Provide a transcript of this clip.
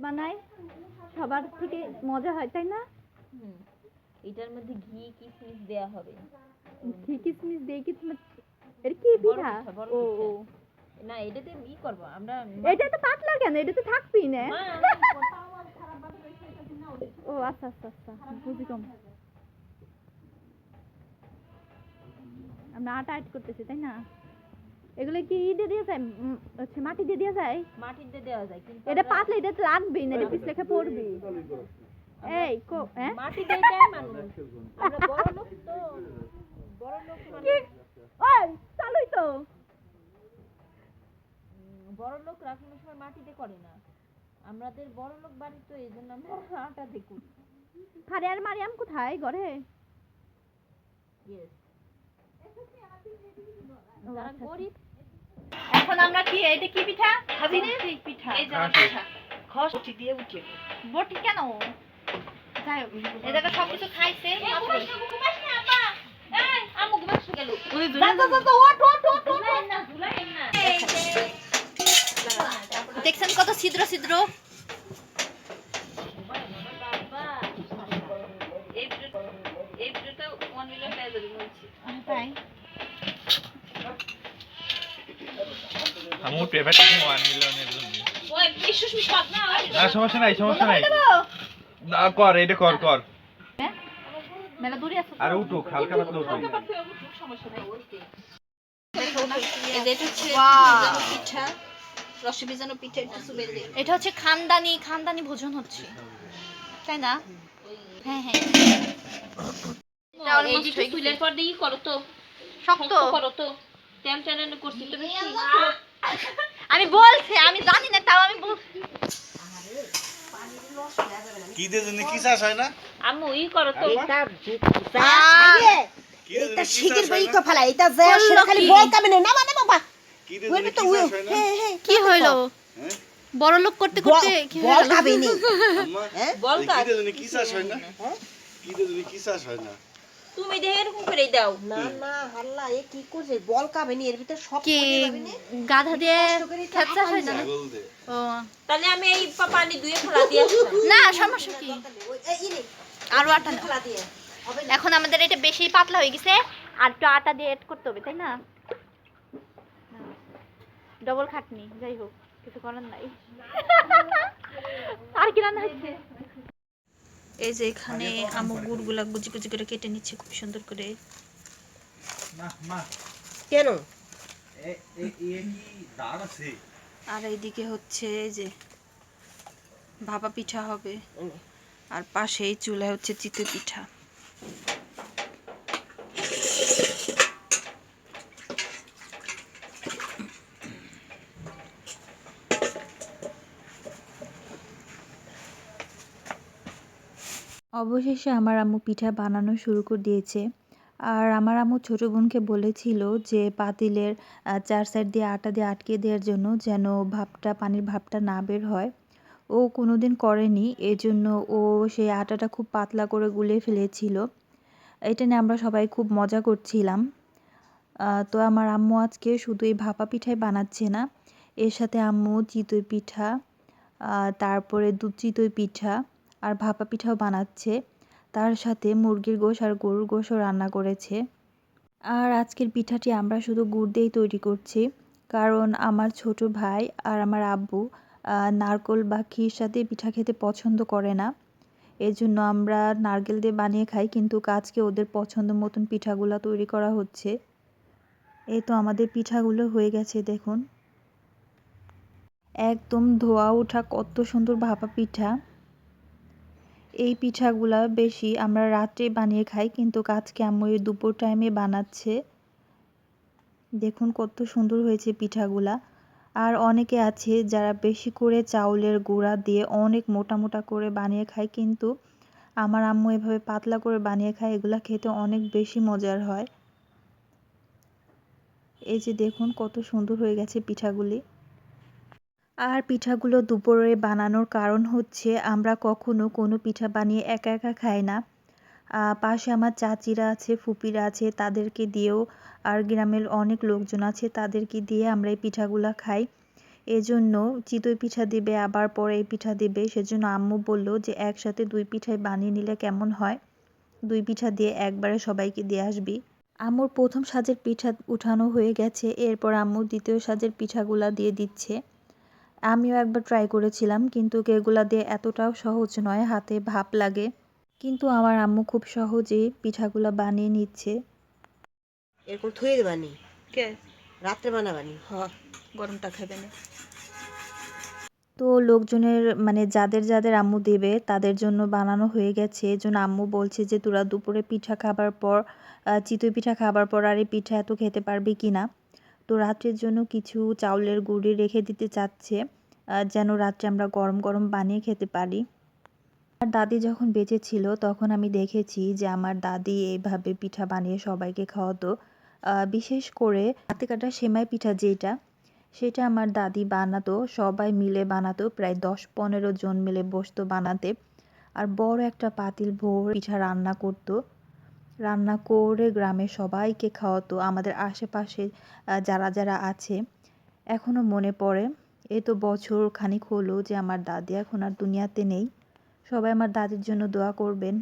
বানাই সবার থেকে মজা হয় তাই না? এটার মধ্যে ঘি কিশমিশ দেয়া হবে। ঘি কিশমিশ দিয়ে কি তোমার এটা কি পিঠা? ও ও না এটাতে ই করব আমরা। এটা তো পাতলা কেন? এটা তো থাকবেই না। ও আচ্ছা আচ্ছা আচ্ছা বুঝি কম। আমরা আটা অ্যাড করতেছি তাই না? এগুলো কি দিয়ে দেওয়া যায়? হচ্ছে মাটি দিয়ে দেওয়া যায়? মাটি দিয়ে দেওয়া যায় কিন্তু এটা পাতলা এটা তো লাগবেই না, এটা পিছলে লেখা পড়বে। এই কো মাটি দিয়ে দেয় মানুষ। আমরা বড় লোক তো, বড় লোক মানে ওই চালুই তো বড় লোক রাখানোর সময় মাটিতে করে না। আমাদের বড় লোক বাড়ি তো এইজন্য আমরা আটা দিয়ে করি। খারে আর মারিয়াম কোথায়? ঘরে? গরিব। এখন আমরা কি এটা কি পিঠা? খাবি না পিঠা? এই যে পিঠা খসটি দিয়ে উঠে বটি কেন? যাই হোক এই জায়গা সবকিছু খাইছে। আমু ঘুমাস গেল। দেখছেন কত ছিদ্র ছিদ্র? তাই আমু পেপার টিম 1 মিলিয়নের জন্য ওই বিশ্বস মিশাত না। না সমস্যা নাই না কর এটা কর মেলা দূরে আছে আর উঠো হালকা পাতলা উঠো সমস্যা নাই। এই যে এটা হচ্ছে পিঠা, রসে ভিজানো পিঠা। একটু সুবের দিই। এটা হচ্ছে খানদানি ভোজন হচ্ছে তাই না? হ্যাঁ হ্যাঁ এই যে চুলের পর দিয়ে করো তো, শক্ত করো তো। তেল চ্যানেল করছি তো বেশি। আমি বলছি আমি জানি না তাও আমি বলছি। কি দিয়ে জন্য কি চাষ হয় না আম্মু ই করো তো। এটা শিগগির বই তো ফেলা। এটা যে আসলে খালি বল কামে না মানে বাবা। কি দিয়ে ওই জন্য তো কি চাষ হয় না কি হইলো? বড় লোক করতে করতে কি হয়ে বল গেল? খাবে নি। আম্মা বল কি দিয়ে জন্য কি চাষ হয় না কি দিয়ে জন্য কি চাষ হয় না তুমি দেখে এরকম করে দাও। না না হাল্লা এ কি করছে? বল কাবে নি, এর ভিতর সব কি পড়ে যাবে নি। গাধা দিয়ে খেপসা হয় না? ছাগল দে ও তাহলে আমি এই পানি ধুয়ে ফেলা দিয়ে আসলাম। না সমস্যা কি? ওই এই ইনি আরো আটা নাও। ফেলা দিয়ে হবে না। এখন আমাদের এটা বেশি পাতলা হয়ে গেছে আর একটু আটা দিয়ে এড করতে হবে তাই না? ডবল খাটনি যাই হোক কিছু করার নাই। আর কি রান্না হচ্ছে? এই যে এখানে আমু গুড়গুলা কুচি কুচি করে কেটে নিচ্ছে খুব সুন্দর করে। না মা কেন? এ কি দাঁড় আছে আর এইদিকে হচ্ছে এই যে ভাপা পিঠা হবে, আর পাশেই চুলায় হচ্ছে চিতই পিঠা। অবশেষে আমার আম্মু পিঠা বানানো শুরু করে দিয়েছে। আর আমার আম্মু ছোটো বোনকে বলেছিল যে পাতিলের 4 সাইড দিয়ে আটা দিয়ে আটকে দেওয়ার জন্য, যেন পানির ভাপটা না বের হয়। ও কোনোদিন করেনি, এজন্য ও সেই আটাটা খুব পাতলা করে গুলে ফেলেছিল। এটা নিয়ে আমরা সবাই খুব মজা করছিলাম। তো আমার আম্মু আজকে শুধু এই ভাপা পিঠাই বানাচ্ছে না, এর সাথে আম্মু চিতই পিঠা, তারপরে দুধ চিতই পিঠা আর ভাপা পিঠাও বানাচ্ছে। তার সাথে মুরগির গোশ আর গরুর গোশও রান্না করেছে। আর আজকের পিঠাটি আমরা শুধু গুড় দিয়েই তৈরি করছি, কারণ আমার ছোট ভাই আর আমার আব্বু নারকেল বা ঘির সাথে পিঠা খেতে পছন্দ করে না। এজন্য আমরা নারকেল দিয়ে বানিয়ে খাই, কিন্তু আজকে ওদের পছন্দ মতন পিঠাগুলো তৈরি করা হচ্ছে। এই তো আমাদের পিঠাগুলো হয়ে গেছে দেখুন, একদম ধোয়া ওঠা কত সুন্দর ভাপা পিঠা। এই পিঠাগুলা বেশি আমরা রাত্রে বানিয়ে খাই, কিন্তু আজকে আম্মু এই দুপুর টাইমে বানাচ্ছে। দেখুন কত সুন্দর হয়েছে পিঠাগুলা। আর অনেকে আছে যারা বেশি করে চাউলের গুঁড়া দিয়ে অনেক মোটা মোটা করে বানিয়ে খায়, কিন্তু আমার আম্মু এভাবে পাতলা করে বানিয়ে খায়, এগুলা খেতে অনেক বেশি মজার হয়। এই যে দেখুন কত সুন্দর হয়ে গেছে পিঠাগুলি। আর পিঠাগুলো দুপুরে বানানোর কারণ হচ্ছে আমরা কখনো কোনো পিঠা বানিয়ে একা একা খাই না। পাশে আমার চাচিরা আছে, ফুপিরা আছে, তাদেরকে দিয়েও, আর গ্রামের অনেক লোকজন আছে তাদেরকে দিয়ে আমরা এই পিঠাগুলো খাই। এজন্য চিতই পিঠা দিবে, আবার পরে এই পিঠা দিবে। সেজন্য আম্মু বলল যে একসাথে 2 পিঠাই বানিয়ে নিলে কেমন হয়, 2 পিঠা দিয়ে একবারে সবাইকে দিয়ে আসবি। আম্মুর প্রথম সাজের পিঠা উঠানো হয়ে গেছে, এরপর আম্মু দ্বিতীয় সাজের পিঠাগুলা দিয়ে দিচ্ছে। আমিও একবার ট্রাই করেছিলাম, কিন্তু এগুলা দিয়ে এতটাও সহজ নয়, হাতে ভাপ লাগে। কিন্তু আমার আম্মু খুব সহজেই পিঠাগুলা বানিয়ে নিচ্ছে। এরকম থুয়ে দেবানি, কে রাত্রে বানাবানি। হ গরমটা খাবে না। তো লোকজনের মানে যাদের যাদের আম্মু দেবে তাদের জন্য বানানো হয়ে গেছে। এজন্য আম্মু বলছে যে তোরা দুপুরে পিঠা খাবার পর চিতই পিঠা খাবার পর আর এই পিঠা এত খেতে পারবি কিনা। তো রাত্রের জন্য কিছু চাউলের গুঁড়ি রেখে দিতে চাচ্ছে, যেন রাত্রে আমরা গরম গরম বানিয়ে খেতে পারি। আমার দাদি যখন বেঁচে ছিল তখন আমি দেখেছি যে আমার দাদি এইভাবে পিঠা বানিয়ে সবাইকে খাওয়াতো। বিশেষ করে হাতে কাটা সেমাই পিঠা যেটা, সেটা আমার দাদি বানাতো, সবাই মিলে বানাতো, প্রায় 10-15 জন মিলে বসতো বানাতে। আর বড় একটা পাতিল ভরে পিঠা রান্না করতো, রান্না করে গ্রামের সবাইকে খাওয়াতো, আমাদের আশেপাশে যারা যারা আছে। এখনো মনে পড়ে। এই তো বছর খানিক হলো যে আমার দাদি এখন আর দুনিয়াতে নেই। সবাই আমার দাদির জন্য দোয়া করবেন।